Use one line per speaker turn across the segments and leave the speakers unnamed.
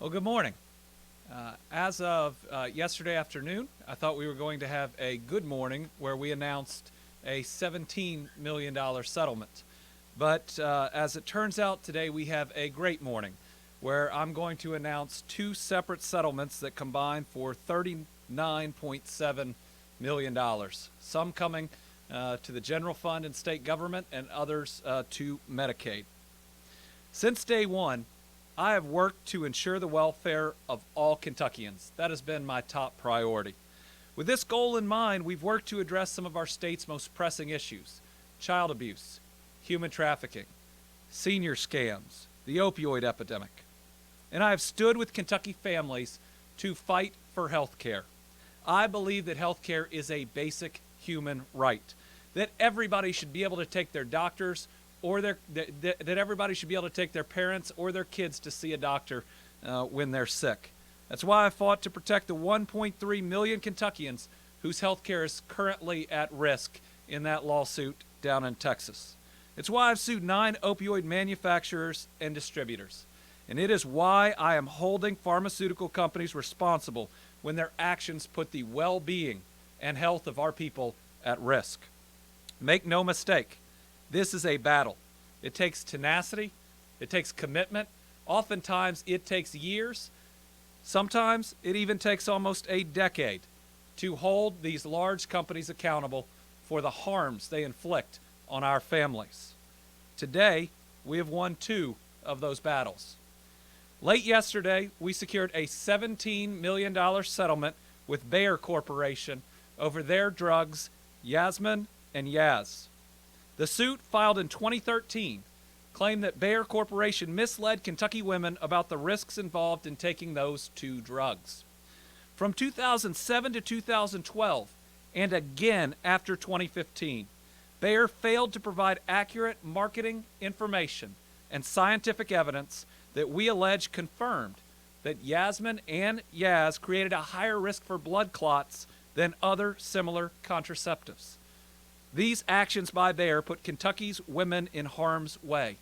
Well, good morning. As of yesterday afternoon, I thought we were going to have a good morning where we announced a $17 million settlement. But as it turns out, today we have a great morning where I'm going to announce two separate settlements that combine for $39.7 million. Some coming to the general fund and state government, and others to Medicaid. Since day one, I have worked to ensure the welfare of all Kentuckians. That has been my top priority. With this goal in mind, we've worked to address some of our state's most pressing issues: child abuse, human trafficking, senior scams, the opioid epidemic. And I have stood with Kentucky families to fight for health care. I believe that health care is a basic human right, that everybody should be able to take their doctors or that everybody should be able to take their parents or their kids to see a doctor when they're sick. That's why I fought to protect the 1.3 million Kentuckians whose health care is currently at risk in that lawsuit down in Texas. It's why I've sued 9 opioid manufacturers and distributors. And it is why I am holding pharmaceutical companies responsible when their actions put the well-being and health of our people at risk. Make no mistake, this is a battle. It takes tenacity, it takes commitment. Oftentimes it takes years. Sometimes it even takes almost a decade to hold these large companies accountable for the harms they inflict on our families. Today, we have won 2 of those battles. Late yesterday, we secured a $17 million settlement with Bayer Corporation over their drugs, Yasmin and Yaz. The suit, filed in 2013, claimed that Bayer Corporation misled Kentucky women about the risks involved in taking those 2 drugs. From 2007 to 2012, and again after 2015, Bayer failed to provide accurate marketing information and scientific evidence that we allege confirmed that Yasmin and Yaz created a higher risk for blood clots than other similar contraceptives. These actions by Bayer put Kentucky's women in harm's way.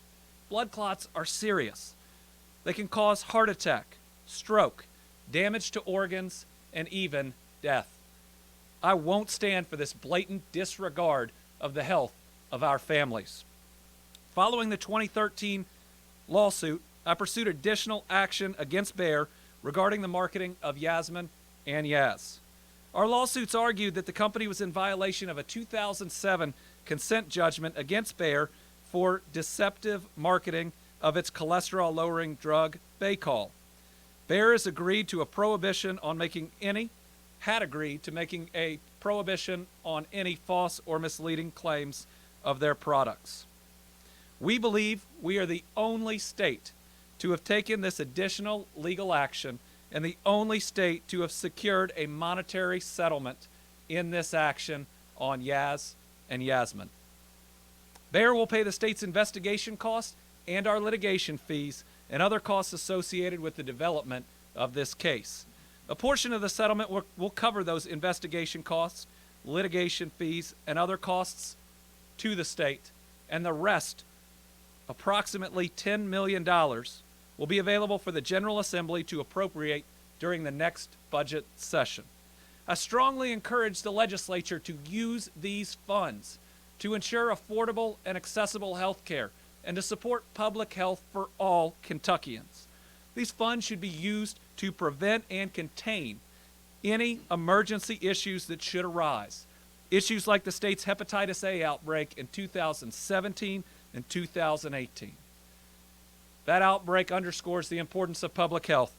Blood clots are serious. They can cause heart attack, stroke, damage to organs, and even death. I won't stand for this blatant disregard of the health of our families. Following the 2013 lawsuit, I pursued additional action against Bayer regarding the marketing of Yasmin and Yaz. Our lawsuits argued that the company was in violation of a 2007 consent judgment against Bayer for deceptive marketing of its cholesterol-lowering drug, Baycol. Bayer has agreed to a prohibition on making any prohibition on any false or misleading claims of their products. We believe we are the only state to have taken this additional legal action and the only state to have secured a monetary settlement in this action on Yaz and Yasmin. Bayer will pay the state's investigation costs and our litigation fees and other costs associated with the development of this case. A portion of the settlement will cover those investigation costs, litigation fees, and other costs to the state, and the rest, approximately $10 million, will be available for the General Assembly to appropriate during the next budget session. I strongly encourage the legislature to use these funds to ensure affordable and accessible health care and to support public health for all Kentuckians. These funds should be used to prevent and contain any emergency issues that should arise. Issues like the state's hepatitis A outbreak in 2017 and 2018. That outbreak underscores the importance of public health,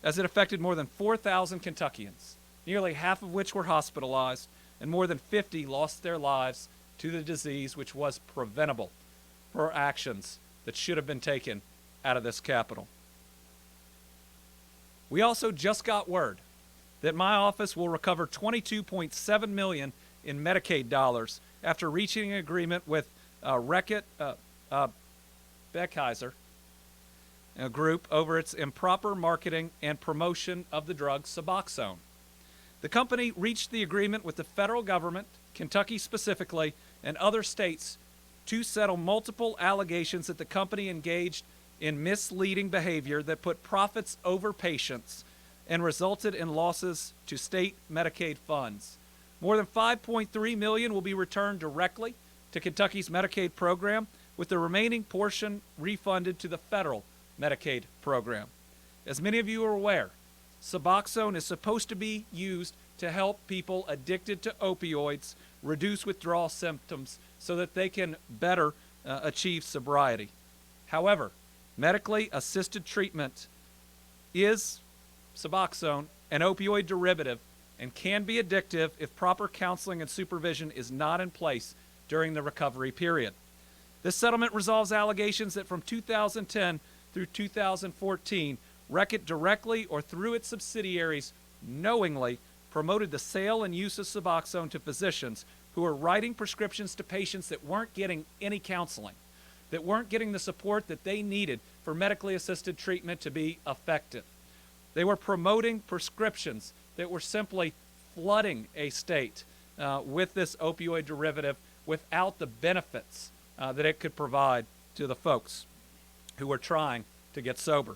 as it affected more than 4,000 Kentuckians, nearly half of which were hospitalized, and more than 50 lost their lives to the disease, which was preventable for actions that should have been taken out of this Capitol. We also just got word that my office will recover $22.7 million in Medicaid dollars after reaching an agreement with Reckitt, Benckiser, a group over its improper marketing and promotion of the drug Suboxone. The company reached the agreement with the federal government, Kentucky specifically, and other states to settle multiple allegations that the company engaged in misleading behavior that put profits over patients and resulted in losses to state Medicaid funds. More than $5.3 million will be returned directly to Kentucky's Medicaid program, with the remaining portion refunded to the federal Medicaid program. As many of you are aware, Suboxone is supposed to be used to help people addicted to opioids reduce withdrawal symptoms so that they can better achieve sobriety. However, medically assisted treatment is Suboxone, an opioid derivative, and can be addictive if proper counseling and supervision is not in place during the recovery period. This settlement resolves allegations that from 2010 through 2014, Reckitt directly or through its subsidiaries knowingly promoted the sale and use of Suboxone to physicians who were writing prescriptions to patients that weren't getting any counseling, that weren't getting the support that they needed for medically assisted treatment to be effective. They were promoting prescriptions that were simply flooding a state with this opioid derivative without the benefits that it could provide to the folks who were trying to get sober.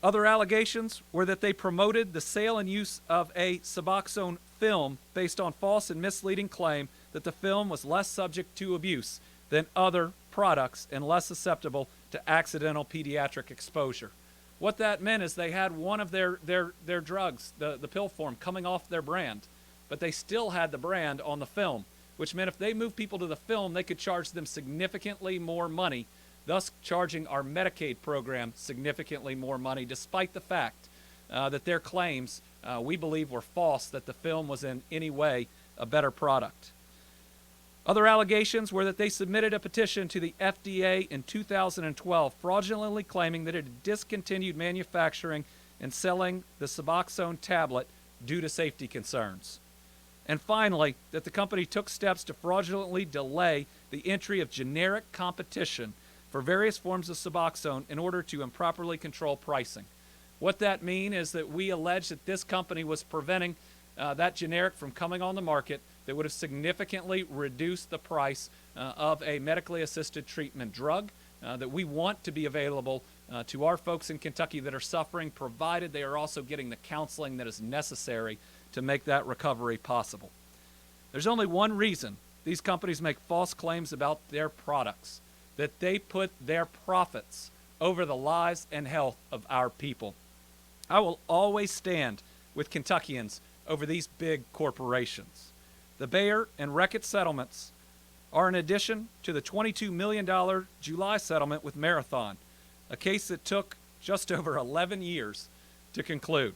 Other allegations were that they promoted the sale and use of a Suboxone film based on false and misleading claim that the film was less subject to abuse than other products and less susceptible to accidental pediatric exposure. What that meant is they had one of their drugs, the pill form, coming off their brand, but they still had the brand on the film, which meant if they moved people to the film, they could charge them significantly more money, thus charging our Medicaid program significantly more money, despite the fact that their claims, we believe, were false, that the film was in any way a better product. Other allegations were that they submitted a petition to the FDA in 2012, fraudulently claiming that it had discontinued manufacturing and selling the Suboxone tablet due to safety concerns. And finally, that the company took steps to fraudulently delay the entry of generic competition for various forms of Suboxone in order to improperly control pricing. What that means is that we allege that this company was preventing that generic from coming on the market that would have significantly reduced the price of a medically assisted treatment drug that we want to be available to our folks in Kentucky that are suffering, provided they are also getting the counseling that is necessary to make that recovery possible. There's only one reason these companies make false claims about their products: that they put their profits over the lives and health of our people. I will always stand with Kentuckians over these big corporations. The Bayer and Reckitt settlements are in addition to the $22 million July settlement with Marathon, a case that took just over 11 years to conclude.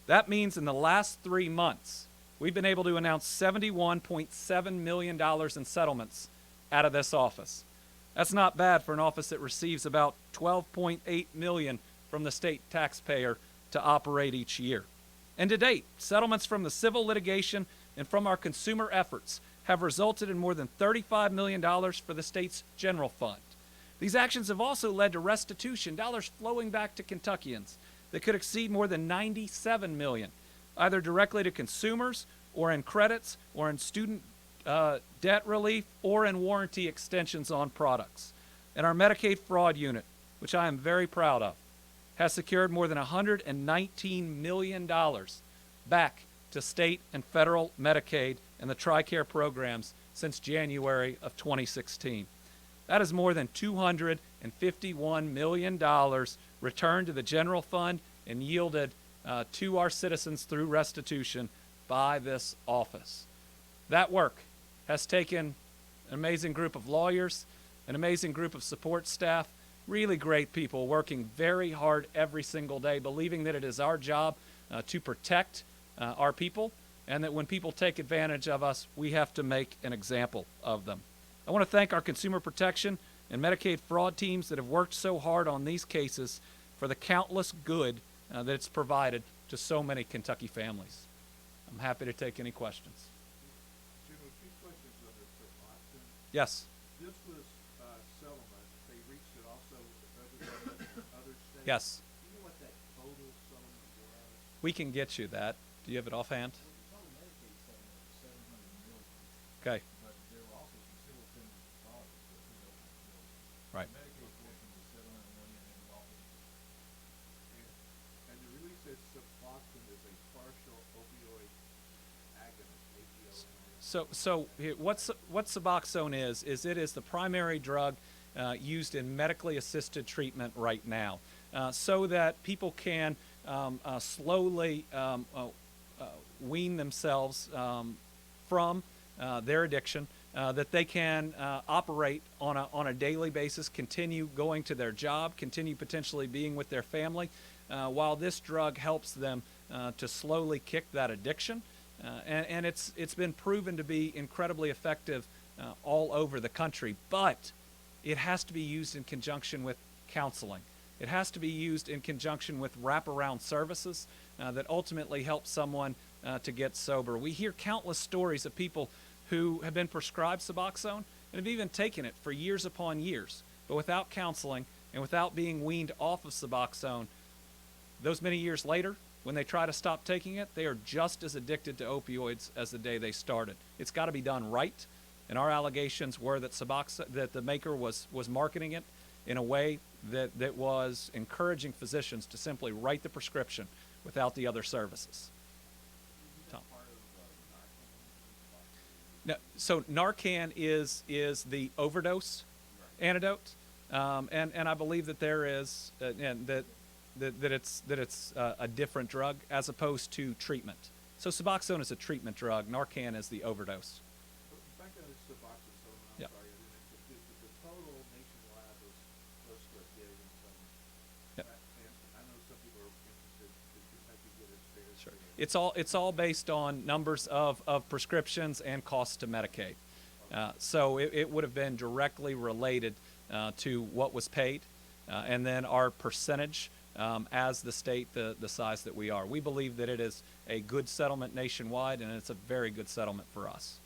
That means in the last 3 months, we've been able to announce $71.7 million in settlements out of this office. That's not bad for an office that receives about $12.8 million from the state taxpayer to operate each year. And to date, settlements from the civil litigation and from our consumer efforts have resulted in more than $35 million for the state's general fund. These actions have also led to restitution, dollars flowing back to Kentuckians, that could exceed more than $97 million, either directly to consumers or in credits or in student debt relief or in warranty extensions on products. And our Medicaid fraud unit, which I am very proud of, has secured more than $119 million back to state and federal Medicaid and the TRICARE programs since January of 2016. That is more than $251 million returned to the general fund and yielded to our citizens through restitution by this office. That work has taken an amazing group of lawyers, an amazing group of support staff, really great people working very hard every single day, believing that it is our job to protect our people, and that when people take advantage of us, we have to make an example of them. I want to thank our consumer protection and Medicaid fraud teams that have worked so hard on these cases for the countless good that it's provided to so many Kentucky families. I'm happy to take any questions.
General, 2 questions on the Suboxone.
Yes.
This was settlement. They reached it also with other states.
Yes.
Do you know what that total settlement was?
We can get you that. Do you have it offhand?
Well, the total Medicaid settlement was $700 million,
Okay.
but there were also some civil penalties and fraud that was $200 million.
Right.
The Medicaid portion
What Suboxone is it is the primary drug used in medically assisted treatment right now, so that people can slowly wean themselves from their addiction, that they can operate on a daily basis, continue going to their job, continue potentially being with their family, while this drug helps them to slowly kick that addiction. And it's been proven to be incredibly effective all over the country, but it has to be used in conjunction with counseling. It has to be used in conjunction with wraparound services that ultimately help someone to get sober. We hear countless stories of people who have been prescribed Suboxone and have even taken it for years upon years, but without counseling and without being weaned off of Suboxone, those many years later, when they try to stop taking it, they are just as addicted to opioids as the day they started. It's got to be done right, and our allegations were that that the maker was marketing it in a way that was encouraging physicians to simply write the prescription without the other services. Tom. No, so Narcan is the overdose antidote, and I believe that there is and that it's a different drug as opposed to treatment. So Suboxone is a treatment drug. Narcan is the overdose.
Back on this Suboxone settlement, I'm
Yep.
sorry, I didn't, the total nationwide was split getting some.
Yep.
And I know some people are interested to maybe get it fair.
Sure. It's all based on numbers of prescriptions and costs to Medicaid. So it would have been directly related to what was paid, and then our percentage as the state, the size that we are. We believe that it is a good settlement nationwide, and it's a very good settlement for us.